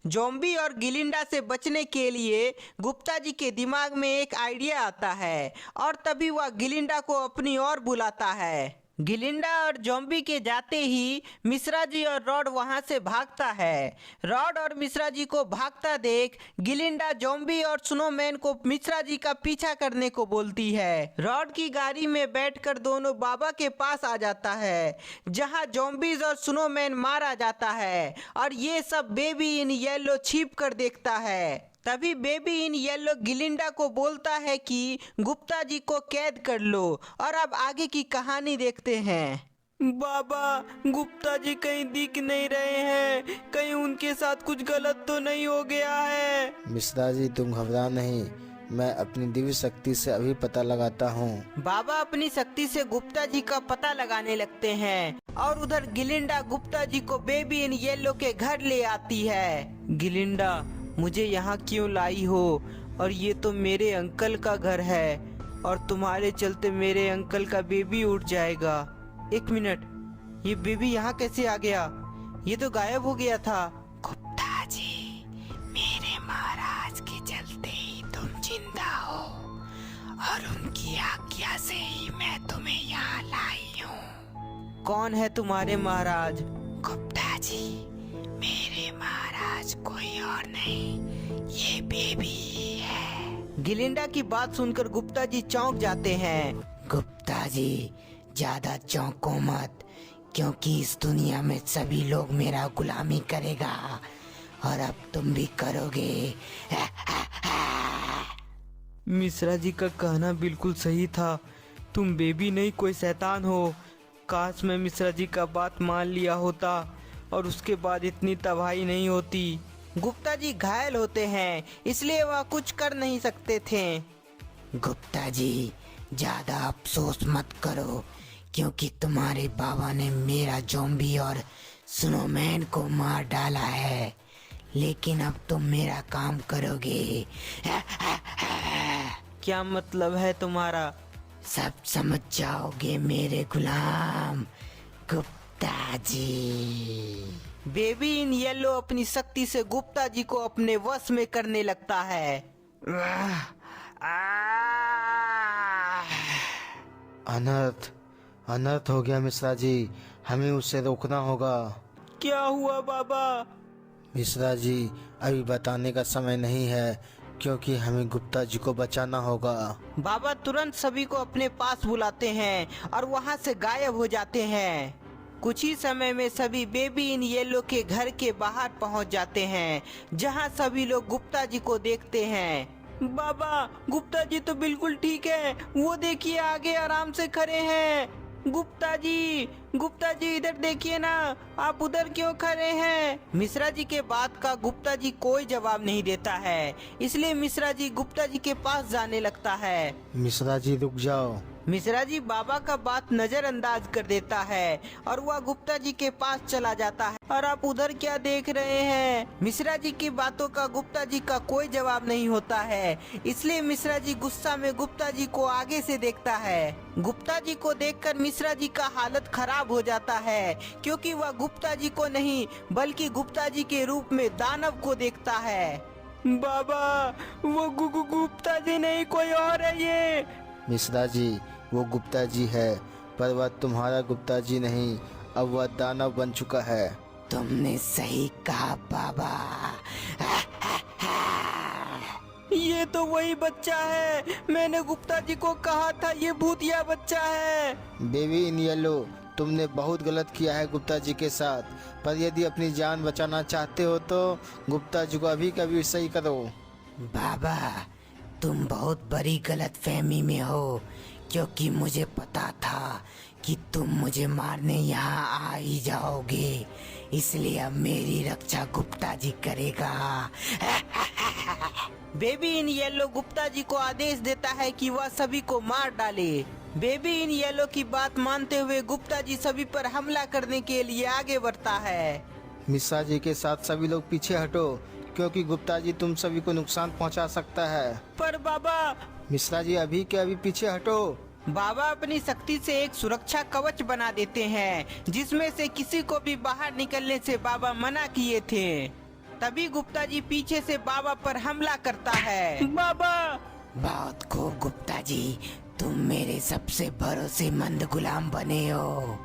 Zombie और गिलिंडा से बचने के लिए गुप्ता जी के दिमाग में एक आइडिया आता है और तभी वह गिलिंडा को अपनी ओर बुलाता है। गिलिंडा और ज़ॉम्बी के जाते ही मिश्रा जी और रॉड वहां से भागता है। रॉड और मिश्रा जी को भागता देख गिलिंडा ज़ॉम्बी और स्नोमैन को मिश्रा जी का पीछा करने को बोलती है। रॉड की गाड़ी में बैठकर दोनों बाबा के पास आ जाता है जहां ज़ॉम्बीज और स्नोमैन मारा जाता है और ये सब बेबी इन येलो छिप कर देखता है। तभी बेबी इन येलो गिलिंडा को बोलता है कि गुप्ता जी को कैद कर लो और अब आगे की कहानी देखते हैं। बाबा, गुप्ता जी कहीं दिख नहीं रहे हैं, कहीं उनके साथ कुछ गलत तो नहीं हो गया है। मिश्रा जी तुम घबरा नहीं, मैं अपनी दिव्य शक्ति से अभी पता लगाता हूँ। बाबा अपनी शक्ति से गुप्ता जी का पता लगाने लगते हैं और उधर गिलिंडा गुप्ता जी को बेबी इन येलो के घर ले आती है। गिलिंडा, मुझे यहाँ क्यों लाई हो? और ये तो मेरे अंकल का घर है और तुम्हारे चलते मेरे अंकल का बेबी उठ जाएगा। एक मिनट, ये बेबी यहाँ कैसे आ गया? ये तो गायब हो गया था। गुप्ता जी, मेरे महाराज के चलते ही तुम जिंदा हो और उनकी आज्ञा से ही मैं तुम्हें यहाँ लाई हूँ। कौन है तुम्हारे महाराज? गुप्ता जी, मेरे महाराज कोई और नहीं, ये बेबी ही है। गिलिंडा की बात सुनकर गुप्ता जी चौंक जाते हैं। गुप्ता जी, ज्यादा चौंको मत, क्योंकि इस दुनिया में सभी लोग मेरा गुलामी करेगा और अब तुम भी करोगे। मिश्रा जी का कहना बिल्कुल सही था, तुम बेबी नहीं कोई शैतान हो। काश मैं मिश्रा जी का बात मान लिया होता और उसके बाद इतनी तबाही नहीं होती। गुप्ता जी घायल होते हैं इसलिए वह कुछ कर नहीं सकते थे। गुप्ता जी, ज्यादा अफसोस मत करो, क्योंकि तुम्हारे बाबा ने मेरा ज़ॉम्बी और स्नोमैन को मार डाला है, लेकिन अब तुम मेरा काम करोगे। क्या मतलब है तुम्हारा? सब समझ जाओगे मेरे गुलाम Gupta ji. Baby in yellow अपनी शक्ति से गुप्ता जी को अपने वश में करने लगता है। अनर्थ अनर्थ हो गया मिश्रा जी, हमें उसे रोकना होगा। क्या हुआ बाबा? मिश्रा जी, अभी बताने का समय नहीं है, क्योंकि हमें गुप्ता जी को बचाना होगा। बाबा तुरंत सभी को अपने पास बुलाते हैं और वहां से गायब हो जाते हैं। कुछ ही समय में सभी बेबी इन येलो के घर के बाहर पहुंच जाते हैं जहां सभी लोग गुप्ता जी को देखते हैं। बाबा, गुप्ता जी तो बिल्कुल ठीक है, वो देखिए आगे आराम से खड़े हैं। गुप्ता जी इधर देखिए ना, आप उधर क्यों खड़े हैं? मिश्रा जी के बात का गुप्ता जी कोई जवाब नहीं देता है, इसलिए मिश्रा जी गुप्ता जी के पास जाने लगता है। मिश्रा जी रुक जाओ। मिश्रा जी बाबा का बात नजरअंदाज कर देता है और वह गुप्ता जी के पास चला जाता है। और आप उधर क्या देख रहे हैं? मिश्रा जी की बातों का गुप्ता जी का कोई जवाब नहीं होता है, इसलिए मिश्रा जी गुस्सा में गुप्ता जी को आगे से देखता है। गुप्ता जी को देखकर मिश्रा जी का हालत खराब हो जाता है, क्योंकि वह गुप्ता जी को नहीं बल्कि गुप्ता जी के रूप में दानव को देखता है। बाबा, वो गुप्ता जी नहीं, कोई और है ये। मिश्रा जी, वो गुप्ता जी है, पर वह तुम्हारा गुप्ता जी नहीं, अब वह दानव बन चुका है। तुमने सही कहा बाबा। ये तो वही बच्चा है, मैंने गुप्ता जी को कहा था ये भूतिया बच्चा है। बेबी इन येलो, तुमने बहुत गलत किया है गुप्ता जी के साथ, पर यदि अपनी जान बचाना चाहते हो तो गुप्ता जी को अभी कभी सही करो। बाबा, तुम बहुत बड़ी गलतफहमी में हो, क्योंकि मुझे पता था कि तुम मुझे मारने यहाँ आ ही जाओगे, इसलिए अब मेरी रक्षा गुप्ता जी करेगा। Baby in yellow Gupta ji को आदेश देता है कि वह सभी को मार डाले। बेबी इन येलो की बात मानते हुए गुप्ता जी सभी पर हमला करने के लिए आगे बढ़ता है। मिश्रा जी के साथ सभी लोग पीछे हटो, क्योंकि गुप्ता जी तुम सभी को नुकसान पहुंचा सकता है। पर बाबा, मिश्रा जी अभी के अभी पीछे हटो। बाबा अपनी शक्ति से एक सुरक्षा कवच बना देते हैं, जिसमें से किसी को भी बाहर निकलने से बाबा मना किए थे। तभी गुप्ता जी पीछे से बाबा पर हमला करता है। बाबा! बहुत खूब गुप्ता जी, तुम मेरे सबसे भरोसेमंद गुलाम बने हो।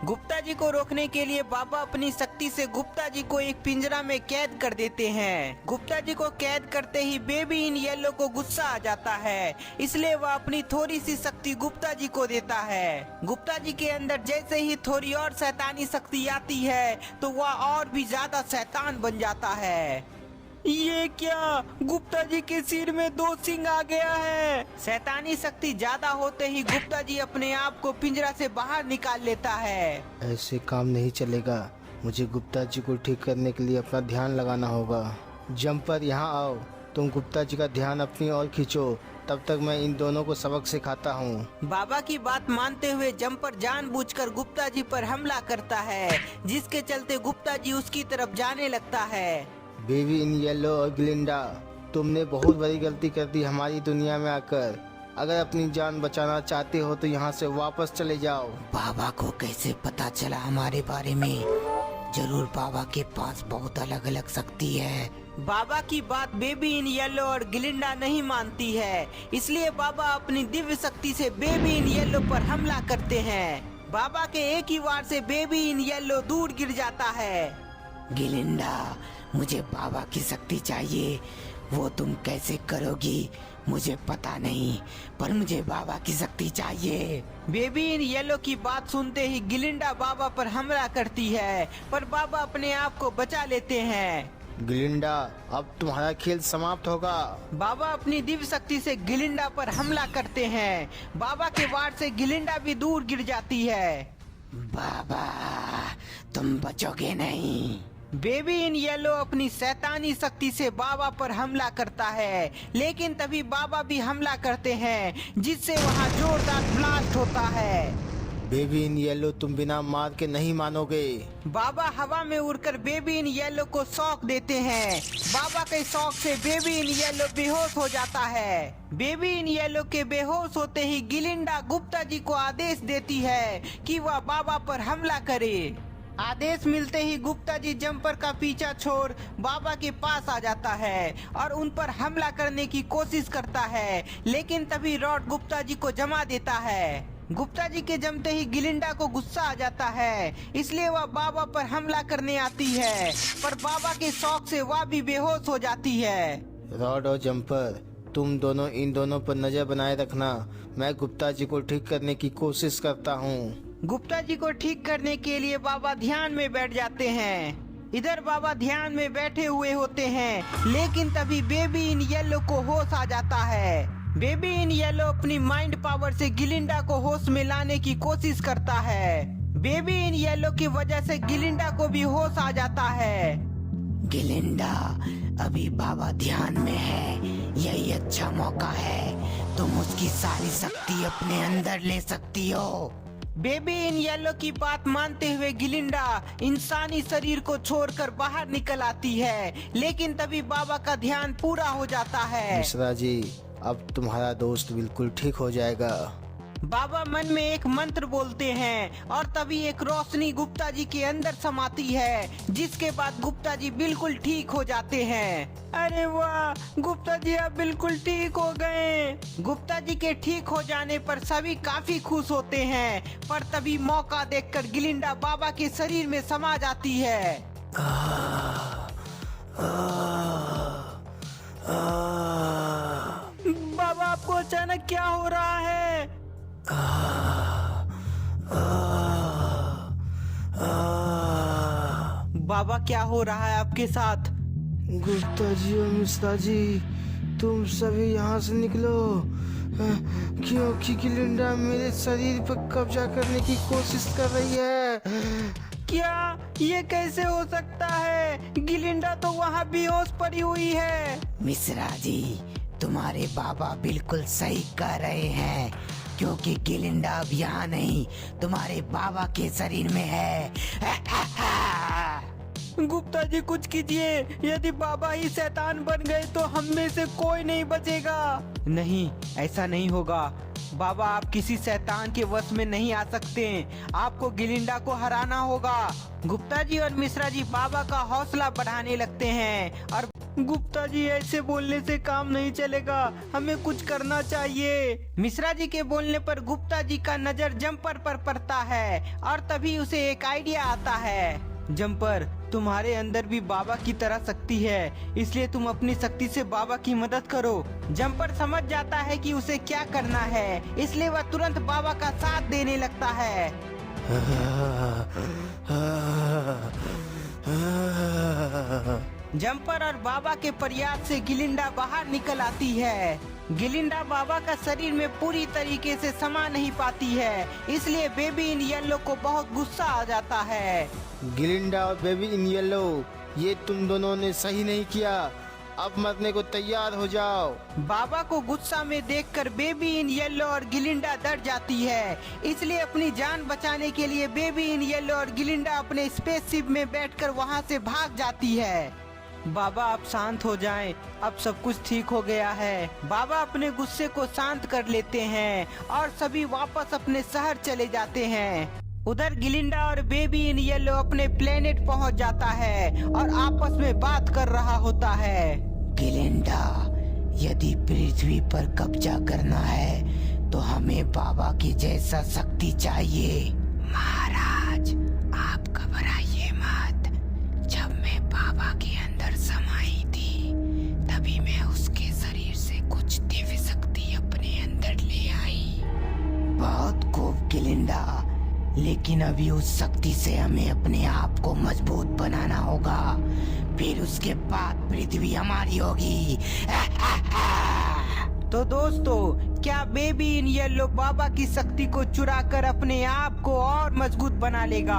गुप्ता जी को रोकने के लिए बाबा अपनी शक्ति से गुप्ता जी को एक पिंजरा में कैद कर देते हैं। गुप्ता जी को कैद करते ही बेबी इन येलो को गुस्सा आ जाता है, इसलिए वह अपनी थोड़ी सी शक्ति गुप्ता जी को देता है। गुप्ता जी के अंदर जैसे ही थोड़ी और शैतानी शक्ति आती है तो वह और भी ज्यादा शैतान बन जाता है। ये क्या? गुप्ता जी के सिर में 2 सिंग आ गया है। शैतानी शक्ति ज्यादा होते ही गुप्ता जी अपने आप को पिंजरा से बाहर निकाल लेता है। ऐसे काम नहीं चलेगा, मुझे गुप्ता जी को ठीक करने के लिए अपना ध्यान लगाना होगा। जंपर, यहाँ आओ। तुम गुप्ता जी का ध्यान अपनी ओर खींचो, तब तक मैं इन दोनों को सबक सिखाता हूँ। बाबा की बात मानते हुए जंपर जानबूझकर गुप्ता जी पर हमला करता है, जिसके चलते गुप्ता जी उसकी तरफ जाने लगता है। बेबी इन येलो और ग्लिंडा, तुमने बहुत बड़ी गलती कर दी हमारी दुनिया में आकर। अगर अपनी जान बचाना चाहते हो तो यहाँ से वापस चले जाओ। बाबा को कैसे पता चला हमारे बारे में? जरूर बाबा के पास बहुत अलग अलग शक्ति है। बाबा की बात बेबी इन येलो और ग्लिंडा नहीं मानती है, इसलिए बाबा अपनी दिव्य शक्ति से बेबी इन येलो पर हमला करते हैं। बाबा के एक ही वार से बेबी इन येलो दूर गिर जाता है। गिलिंडा, मुझे बाबा की शक्ति चाहिए। वो तुम कैसे करोगी मुझे पता नहीं, पर मुझे बाबा की शक्ति चाहिए। बेबी इन येलो की बात सुनते ही गिलिंडा बाबा पर हमला करती है, पर बाबा अपने आप को बचा लेते हैं। ग्लिंडा, अब तुम्हारा खेल समाप्त होगा। बाबा अपनी दिव्य शक्ति से गिलिंडा पर हमला करते हैं। बाबा के वार से गिलिंडा भी दूर गिर जाती है। बाबा, तुम बचोगे नहीं। बेबी इन येलो अपनी शैतानी शक्ति से बाबा पर हमला करता है, लेकिन तभी बाबा भी हमला करते हैं, जिससे वहाँ जोरदार ब्लास्ट होता है। बेबी इन येलो, तुम बिना मार के नहीं मानोगे। बाबा हवा में उड़कर बेबी इन येलो को शॉक देते हैं। बाबा के शॉक से बेबी इन येलो बेहोश हो जाता है। बेबी इन येलो के बेहोश होते ही गिलिंडा गुप्ता जी को आदेश देती है कि वह बाबा पर हमला करे। आदेश मिलते ही गुप्ता जी जंपर का पीछा छोड़ बाबा के पास आ जाता है और उन पर हमला करने की कोशिश करता है, लेकिन तभी रॉड गुप्ता जी को जमा देता है। गुप्ता जी के जमते ही गिलिंडा को गुस्सा आ जाता है, इसलिए वह बाबा पर हमला करने आती है, पर बाबा के शौक से वह भी बेहोश हो जाती है। रॉड और जंपर, तुम दोनों इन दोनों पर नजर बनाए रखना। मैं गुप्ता जी को ठीक करने की कोशिश करता हूँ। गुप्ता जी को ठीक करने के लिए बाबा ध्यान में बैठ जाते हैं। इधर बाबा ध्यान में बैठे हुए होते हैं, लेकिन तभी बेबी इन येलो को होश आ जाता है। बेबी इन येलो अपनी माइंड पावर से गिलिंडा को होश में लाने की कोशिश करता है। बेबी इन येलो की वजह से गिलिंडा को भी होश आ जाता है। गिलिंडा, अभी बाबा ध्यान में है, यही अच्छा मौका है। तुम उसकी सारी शक्ति अपने अंदर ले सकती हो। बेबी इन येलो की बात मानते हुए गिलिंडा इंसानी शरीर को छोड़कर बाहर निकल आती है, लेकिन तभी बाबा का ध्यान पूरा हो जाता है। मिश्रा जी, अब तुम्हारा दोस्त बिल्कुल ठीक हो जाएगा। बाबा मन में एक मंत्र बोलते हैं और तभी एक रोशनी गुप्ता जी के अंदर समाती है, जिसके बाद गुप्ता जी बिल्कुल ठीक हो जाते हैं। अरे वाह, गुप्ता जी अब बिल्कुल ठीक हो गए। गुप्ता जी के ठीक हो जाने पर सभी काफी खुश होते हैं, पर तभी मौका देखकर गिलिंडा बाबा के शरीर में समा जाती है। बाबा, आपको अचानक क्या हो रहा है? बाबा, क्या हो रहा है आपके साथ? गुप्ता जी और मिश्रा जी, तुम सभी यहाँ से निकलो, क्योंकि गिलिंडा मेरे शरीर पर कब्जा करने की कोशिश कर रही है। क्या ये कैसे हो सकता है? गिलिंडा तो वहाँ बेहोश पड़ी हुई है। मिश्रा जी, तुम्हारे बाबा बिल्कुल सही कह रहे हैं, क्योंकि गिलिंडा अब यहाँ नहीं, तुम्हारे बाबा के शरीर में है। गुप्ता जी, कुछ कीजिए। यदि बाबा ही शैतान बन गए तो हम में से कोई नहीं बचेगा। नहीं, ऐसा नहीं होगा। बाबा आप किसी शैतान के वश में नहीं आ सकते, आपको गिलिंडा को हराना होगा। गुप्ता जी और मिश्रा जी बाबा का हौसला बढ़ाने लगते हैं और गुप्ता जी ऐसे बोलने से काम नहीं चलेगा, हमें कुछ करना चाहिए। मिश्रा जी के बोलने पर गुप्ता जी का नजर जम्पर पर पड़ता है और तभी उसे एक आइडिया आता है। जम्पर, तुम्हारे अंदर भी बाबा की तरह शक्ति है, इसलिए तुम अपनी शक्ति से बाबा की मदद करो। जम्पर समझ जाता है कि उसे क्या करना है, इसलिए वह तुरंत बाबा का साथ देने लगता है। जम्पर और बाबा के प्रयास से गिलिंडा बाहर निकल आती है। गिलिंडा बाबा का शरीर में पूरी तरीके से समा नहीं पाती है, इसलिए बेबी इन येलो को बहुत गुस्सा आ जाता है। गिलिंडा और बेबी इन येलो, ये तुम दोनों ने सही नहीं किया, अब मरने को तैयार हो जाओ। बाबा को गुस्सा में देखकर बेबी इन येलो और गिलिंडा डर जाती है, इसलिए अपनी जान बचाने के लिए बेबी इन येलो और गिलिंडा अपने स्पेसशिप में बैठकर वहां से भाग जाती है। बाबा आप शांत हो जाएं, अब सब कुछ ठीक हो गया है। बाबा अपने गुस्से को शांत कर लेते हैं और सभी वापस अपने शहर चले जाते हैं। उधर गिलिंडा और बेबी इन येलो अपने प्लेनेट पहुंच जाता है और आपस में बात कर रहा होता है। गिलिंडा, यदि पृथ्वी पर कब्जा करना है तो हमें बाबा की जैसा शक्ति चाहिए। महाराज, आप घबराइए मत। जब मैं बाबा के अंदर समाई थी, तभी मैं उसके शरीर से कुछ दिव्य शक्ति अपने अंदर ले आई। बहुत खूब गिलिंडा, लेकिन अभी उस शक्ति से हमें अपने आप को मजबूत बनाना होगा, फिर उसके बाद पृथ्वी हमारी होगी। तो दोस्तों, क्या बेबी इन येलो बाबा की शक्ति को चुराकर अपने आप को और मजबूत बना लेगा?